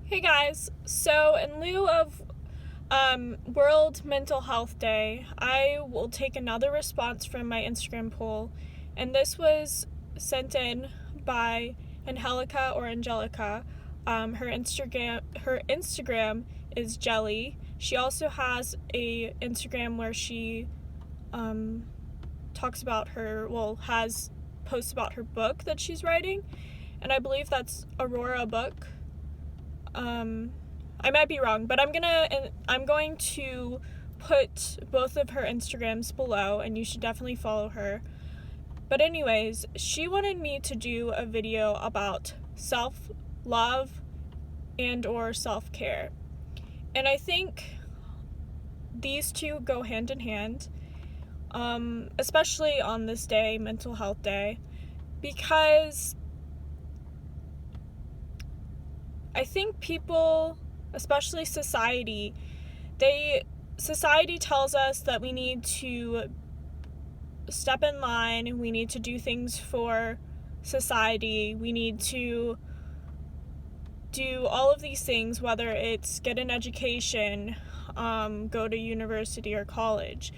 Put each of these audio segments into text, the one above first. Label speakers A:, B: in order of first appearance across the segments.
A: Hey guys, so in lieu of World Mental Health Day, I will take another response from my Instagram poll, and this was sent in by Angelica. Her Instagram is Jelly. She also has a Instagram where she talks about has posts about her book that she's writing, and I believe that's Aurora Book. I might be wrong, but I'm going to put both of her Instagrams below, and you should definitely follow her. But anyways, she wanted me to do a video about self-love and or self-care. And I think these two go hand in hand, especially on this day, Mental Health Day, because I think people, especially society tells us that we need to step in line, we need to do things for society, we need to do all of these things, whether it's get an education, go to university or college,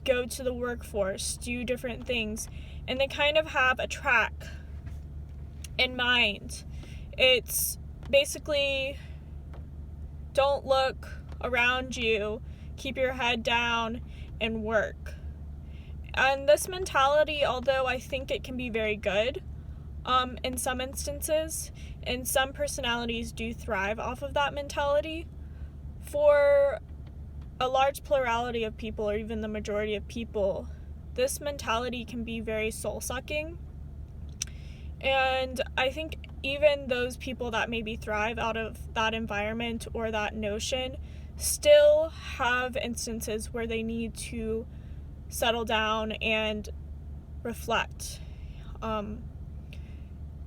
A: go to the workforce, do different things, and they kind of have a track in mind. It's basically, don't look around you, keep your head down, and work. And this mentality, although I think it can be very good, in some instances, and some personalities do thrive off of that mentality, for a large plurality of people, or even the majority of people, this mentality can be very soul-sucking. And I think even those people that maybe thrive out of that environment or that notion still have instances where they need to settle down and reflect.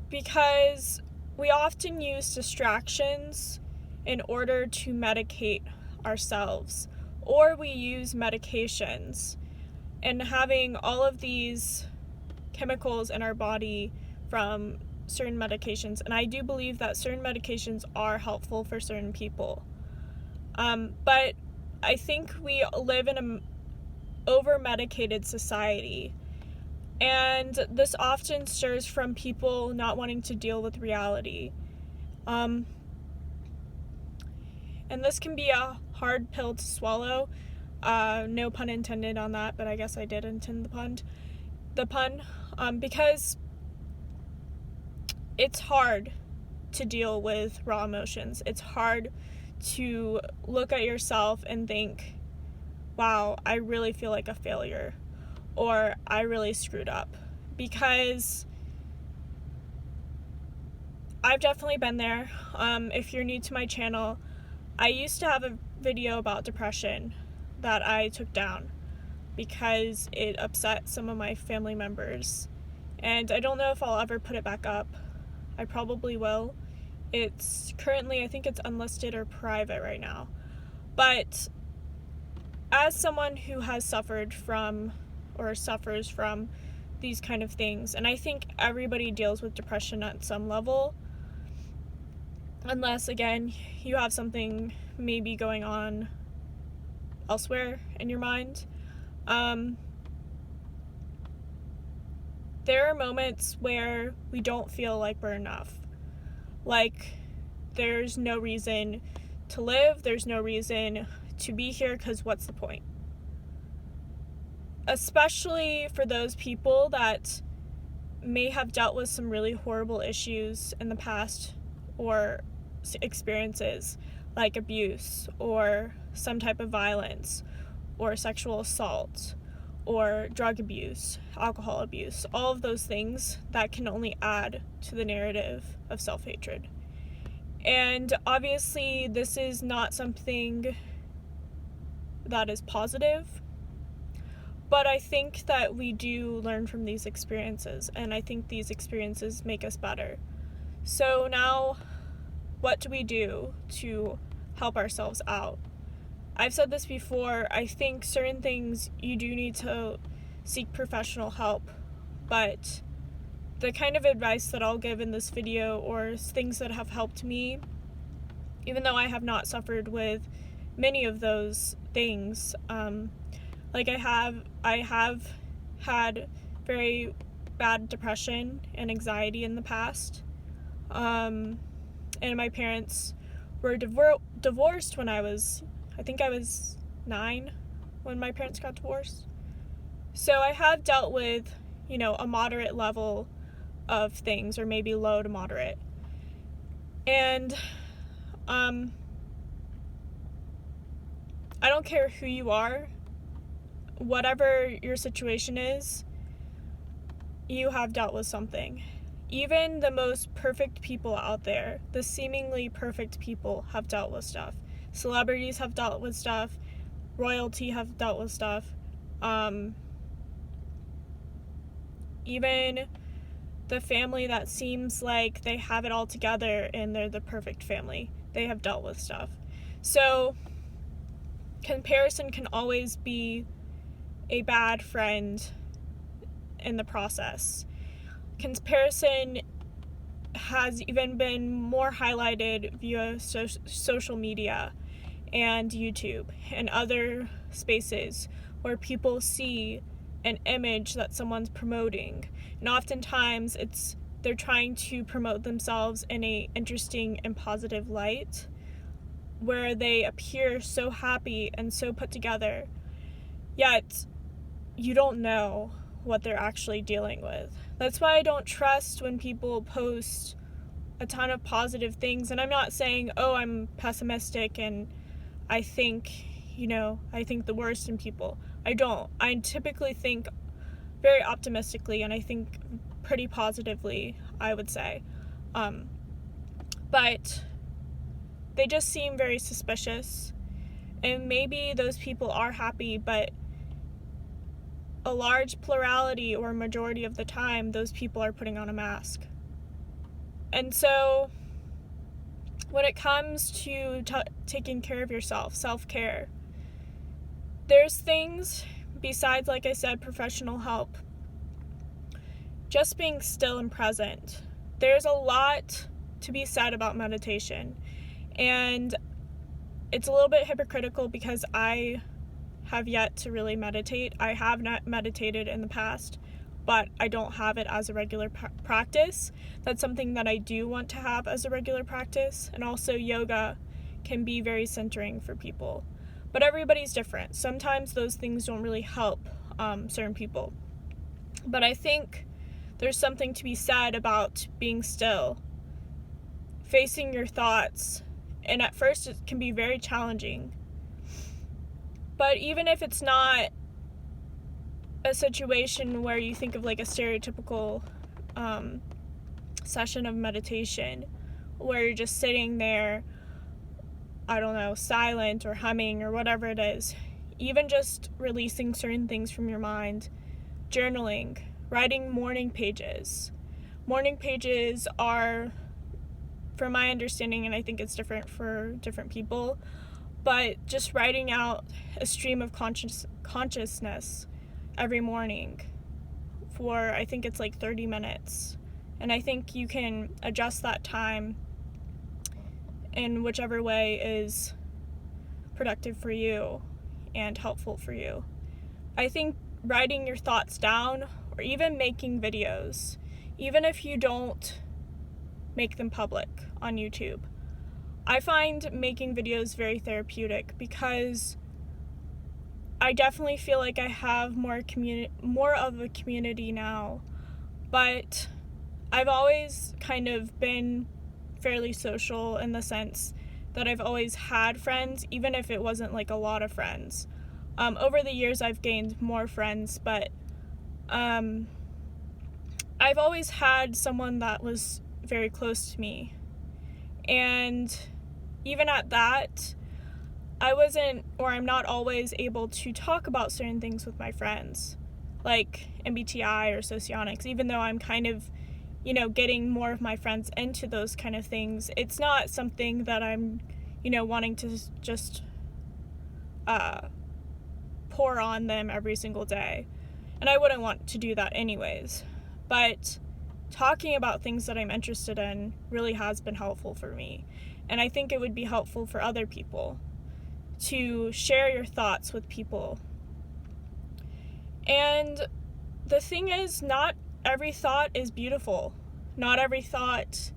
A: Because we often use distractions in order to medicate ourselves, or we use medications, and having all of these chemicals in our body from certain medications, and I do believe that certain medications are helpful for certain people, but I think we live in an over-medicated society, and this often stirs from people not wanting to deal with reality, and this can be a hard pill to swallow, no pun intended on that, but I guess I did intend the pun, because it's hard to deal with raw emotions. It's hard to look at yourself and think, wow, I really feel like a failure, or I really screwed up, because I've definitely been there. If you're new to my channel, I used to have a video about depression that I took down because it upset some of my family members, and I don't know if I'll ever put it back up. I probably will. It's currently, I think it's unlisted or private right now. But as someone who has suffered from or suffers from these kind of things, and I think everybody deals with depression at some level, unless, again, you have something maybe going on elsewhere in your mind. There are moments where we don't feel like we're enough. Like, there's no reason to live, there's no reason to be here, because what's the point? Especially for those people that may have dealt with some really horrible issues in the past, or experiences like abuse, or some type of violence, or sexual assault, or drug abuse, alcohol abuse, all of those things that can only add to the narrative of self-hatred. And obviously, this is not something that is positive, but I think that we do learn from these experiences, and I think these experiences make us better. So now, what do we do to help ourselves out? I've said this before, I think certain things you do need to seek professional help, but the kind of advice that I'll give in this video, or things that have helped me, even though I have not suffered with many of those things, like I have had very bad depression and anxiety in the past, and my parents were divorced when I was 9 when my parents got divorced. So I have dealt with, a moderate level of things, or maybe low to moderate. And I don't care who you are, whatever your situation is, you have dealt with something. Even the most perfect people out there, the seemingly perfect people, have dealt with stuff. Celebrities have dealt with stuff. Royalty have dealt with stuff. Even the family that seems like they have it all together and they're the perfect family, they have dealt with stuff. So comparison can always be a bad friend in the process. Comparison has even been more highlighted via social media and YouTube and other spaces where people see an image that someone's promoting, and oftentimes they're trying to promote themselves in a interesting and positive light where they appear so happy and so put together, yet you don't know what they're actually dealing with. That's why I don't trust when people post a ton of positive things. And I'm not saying, I'm pessimistic and I think the worst in people. I don't. I typically think very optimistically, and I think pretty positively, I would say. But they just seem very suspicious. And maybe those people are happy, but a large plurality or majority of the time, those people are putting on a mask. And so when it comes to taking care of yourself, self-care, there's things besides, like I said, professional help. Just being still and present. There's a lot to be said about meditation. And it's a little bit hypocritical because I have yet to really meditate. I have not meditated in the past, but I don't have it as a regular practice. That's something that I do want to have as a regular practice. And also yoga can be very centering for people. But everybody's different. Sometimes those things don't really help certain people. But I think there's something to be said about being still, facing your thoughts. And at first it can be very challenging. But even if it's not a situation where you think of like a stereotypical session of meditation where you're just sitting there, I don't know, silent or humming or whatever it is, even just releasing certain things from your mind, journaling, writing morning pages. Morning pages are, from my understanding, and I think it's different for different people, but just writing out a stream of consciousness every morning for, I think it's like 30 minutes. And I think you can adjust that time in whichever way is productive for you and helpful for you. I think writing your thoughts down, or even making videos, even if you don't make them public on YouTube, I find making videos very therapeutic because I definitely feel like I have more of a community now, but I've always kind of been fairly social in the sense that I've always had friends, even if it wasn't like a lot of friends. Over the years I've gained more friends, but I've always had someone that was very close to me. And even at that, I'm not always able to talk about certain things with my friends, like MBTI or socionics, even though I'm kind of, getting more of my friends into those kind of things. It's not something that I'm, wanting to just pour on them every single day. And I wouldn't want to do that anyways. But talking about things that I'm interested in really has been helpful for me. And I think it would be helpful for other people to share your thoughts with people. And the thing is, not every thought is beautiful. Not every thought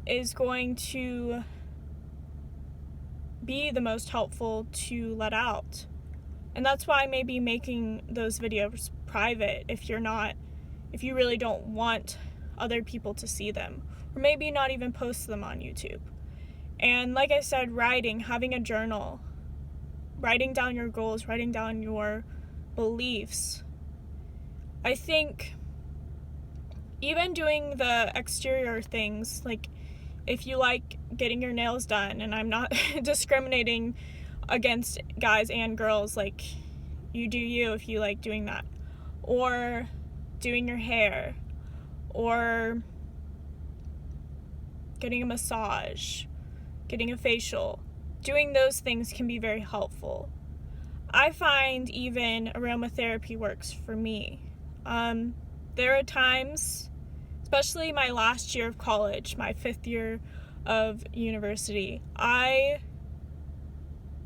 A: is going to be the most helpful to let out. And that's why I may be making those videos private if you really don't want other people to see them, or maybe not even post them on YouTube. And like I said, having a journal, writing down your goals, writing down your beliefs. I think even doing the exterior things, like if you like getting your nails done, and I'm not discriminating against guys and girls, like, you do you if you like doing that, or doing your hair, or getting a massage, getting a facial. Doing those things can be very helpful. I find even aromatherapy works for me. There are times, especially my last year of college, my 5th year of university, I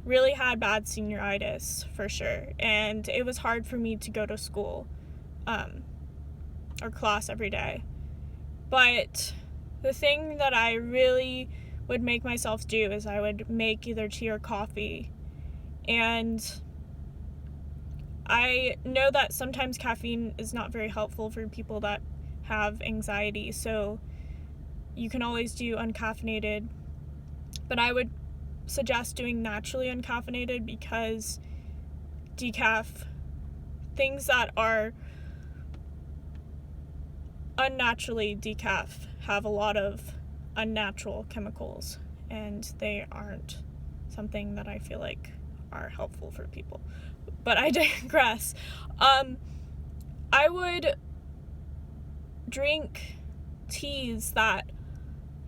A: really had bad senioritis, for sure, and it was hard for me to go to school or class every day. But the thing that I really would make myself do is I would make either tea or coffee. And I know that sometimes caffeine is not very helpful for people that have anxiety, so you can always do uncaffeinated. But I would suggest doing naturally uncaffeinated, because things that are unnaturally decaf have a lot of unnatural chemicals, and they aren't something that I feel like are helpful for people. But I digress. I would drink teas that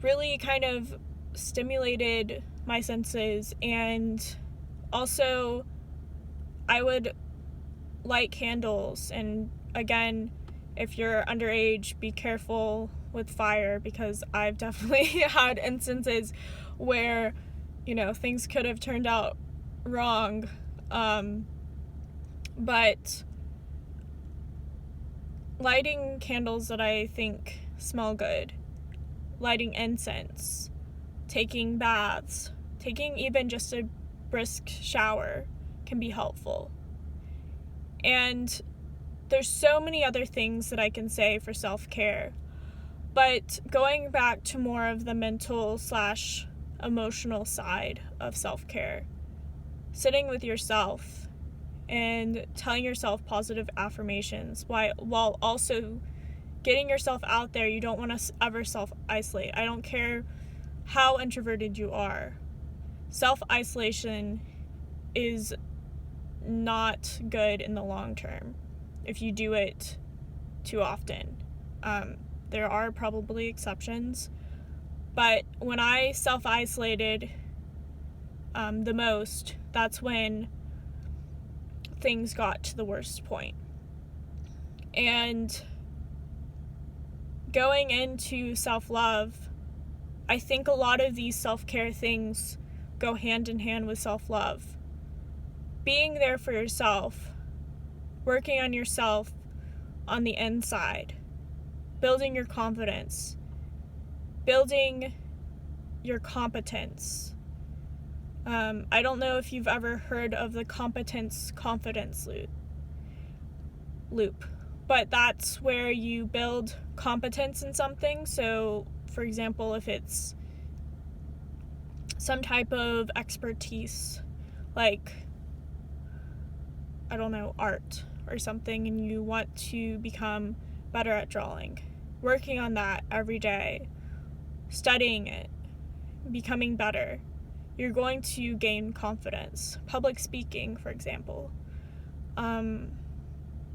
A: really kind of stimulated my senses, and also I would light candles. And again, if you're underage, be careful with fire, because I've definitely had instances where, things could have turned out wrong. But lighting candles that I think smell good, lighting incense, taking baths, taking even just a brisk shower can be helpful. And there's so many other things that I can say for self-care. But going back to more of the mental/emotional side of self-care, sitting with yourself and telling yourself positive affirmations while also getting yourself out there. You don't want to ever self-isolate. I don't care how introverted you are. Self-isolation is not good in the long term if you do it too often. There are probably exceptions, but when I self-isolated the most, that's when things got to the worst point. And going into self-love, I think a lot of these self-care things go hand in hand with self-love. Being there for yourself, working on yourself on the inside, building your confidence, building your competence. I don't know if you've ever heard of the competence-confidence loop, but that's where you build competence in something. So, for example, if it's some type of expertise, like, I don't know, art or something, and you want to become better at drawing, working on that every day, studying it, becoming better, you're going to gain confidence. Public speaking, for example.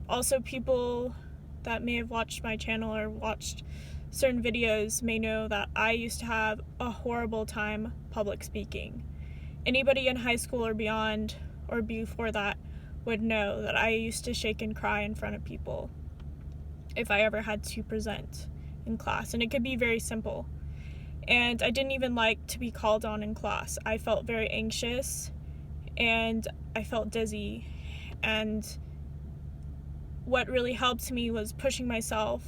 A: Also, people that may have watched my channel or watched certain videos may know that I used to have a horrible time public speaking. Anybody in high school or beyond or before that would know that I used to shake and cry in front of people if I ever had to present. in class, and it could be very simple. And I didn't even like to be called on in class. I felt very anxious and I felt dizzy. And what really helped me was pushing myself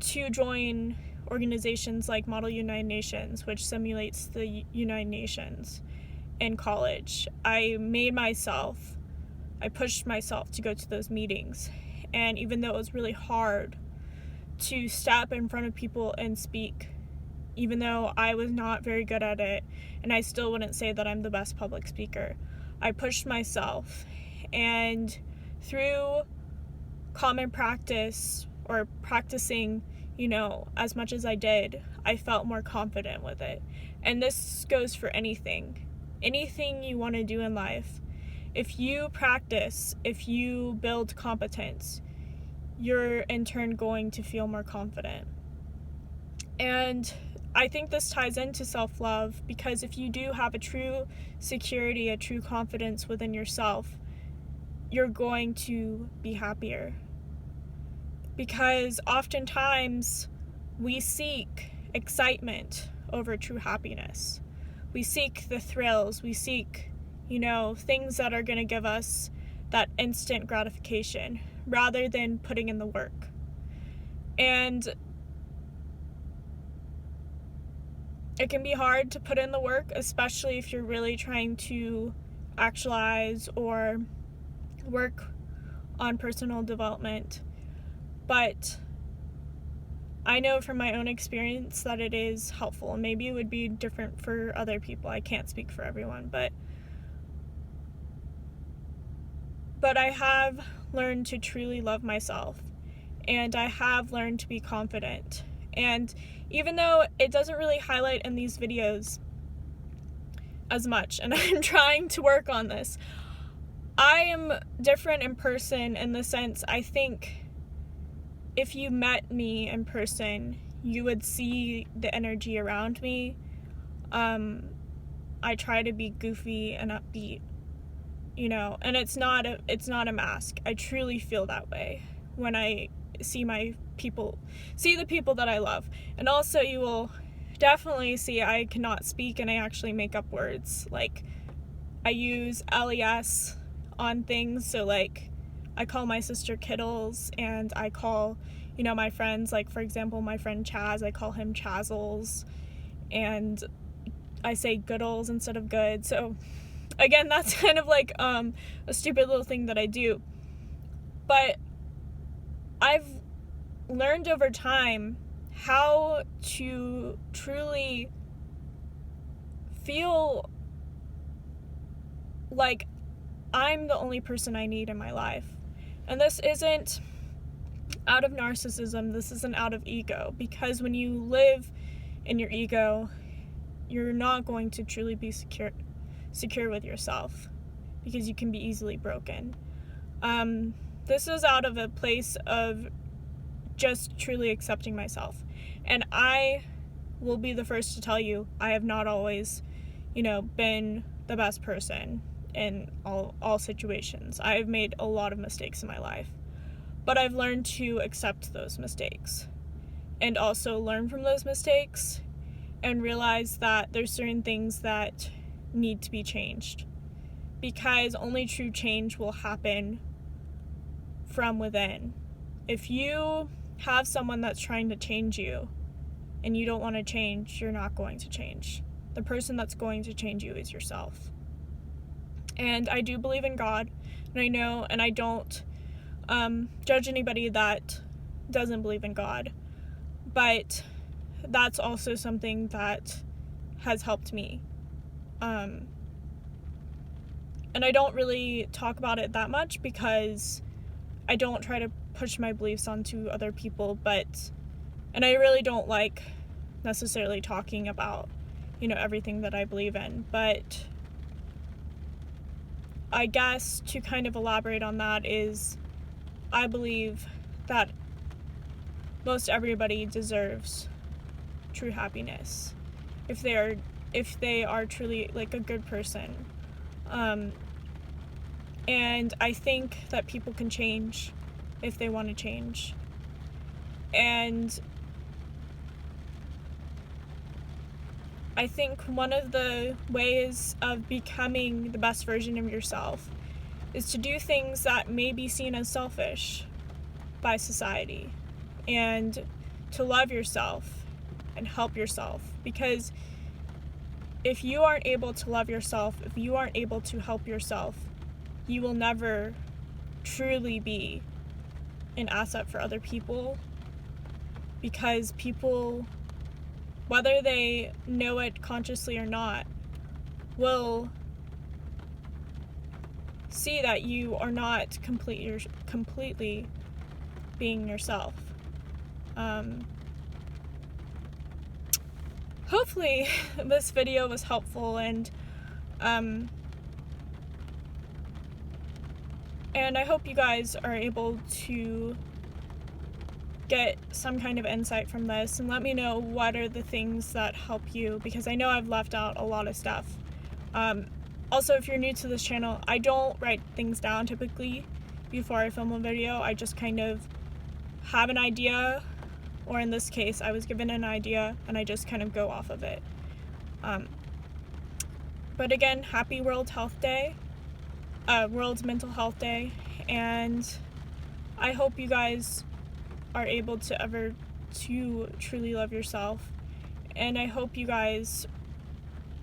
A: to join organizations like Model United Nations, which simulates the United Nations in college. I pushed myself to go to those meetings. And even though it was really hard to step in front of people and speak, even though I was not very good at it, and I still wouldn't say that I'm the best public speaker, I pushed myself. And through common practice, or practicing, as much as I did, I felt more confident with it. And this goes for anything you want to do in life. If you practice, if you build competence, you're in turn going to feel more confident. And I think this ties into self-love, because if you do have a true security, a true confidence within yourself, you're going to be happier. Because oftentimes we seek excitement over true happiness. We seek the thrills, we seek, things that are going to give us that instant gratification rather than putting in the work. And it can be hard to put in the work, especially if you're really trying to actualize or work on personal development. But I know from my own experience that it is helpful, and maybe it would be different for other people. I can't speak for everyone, but I have learned to truly love myself, and I have learned to be confident. And even though it doesn't really highlight in these videos as much, and I'm trying to work on this, I am different in person in the sense, I think if you met me in person, you would see the energy around me. I try to be goofy and upbeat, and it's not a mask. I truly feel that way when I see the people that I love. And also you will definitely see I cannot speak, and I actually make up words. Like, I use LES on things, so like I call my sister Kittles, and I call, my friends, like for example, my friend Chaz, I call him Chazzles, and I say Goodles instead of good. So again, that's kind of like a stupid little thing that I do. But I've learned over time how to truly feel like I'm the only person I need in my life. And this isn't out of narcissism, this isn't out of ego, because when you live in your ego, you're not going to truly be secure with yourself, because you can be easily broken. This is out of a place of just truly accepting myself. And I will be the first to tell you, I have not always, been the best person in all situations. I've made a lot of mistakes in my life, but I've learned to accept those mistakes and also learn from those mistakes and realize that there's certain things that need to be changed, because only true change will happen from within. If you have someone that's trying to change you and you don't want to change, you're not going to change. The person that's going to change you is yourself. And I do believe in God, and I know, and I don't judge anybody that doesn't believe in God, but that's also something that has helped me. And I don't really talk about it that much because I don't try to push my beliefs onto other people, and I really don't like necessarily talking about, everything that I believe in, but I guess to kind of elaborate on that is, I believe that most everybody deserves true happiness if they are truly like a good person. And I think that people can change if they want to change. And I think one of the ways of becoming the best version of yourself is to do things that may be seen as selfish by society, and to love yourself and help yourself. Because if you aren't able to love yourself, if you aren't able to help yourself, you will never truly be an asset for other people. Because people, whether they know it consciously or not, will see that you are not completely being yourself. Hopefully this video was helpful, and I hope you guys are able to get some kind of insight from this, and let me know what are the things that help you, because I know I've left out a lot of stuff. Also, if you're new to this channel, I don't write things down typically before I film a video. I just kind of have an idea, or in this case, I was given an idea and I just kind of go off of it. But again, happy World Mental Health Day, and I hope you guys are able to truly love yourself, and I hope you guys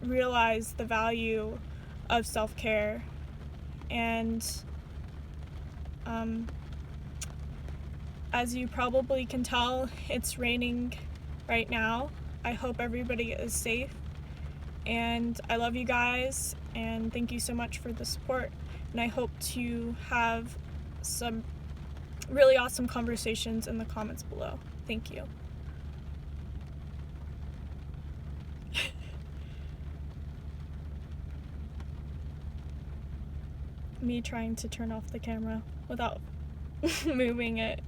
A: realize the value of self-care. And as you probably can tell, it's raining right now. I hope everybody is safe, and I love you guys, and thank you so much for the support, and I hope to have some really awesome conversations in the comments below. Thank you. Me trying to turn off the camera without moving it.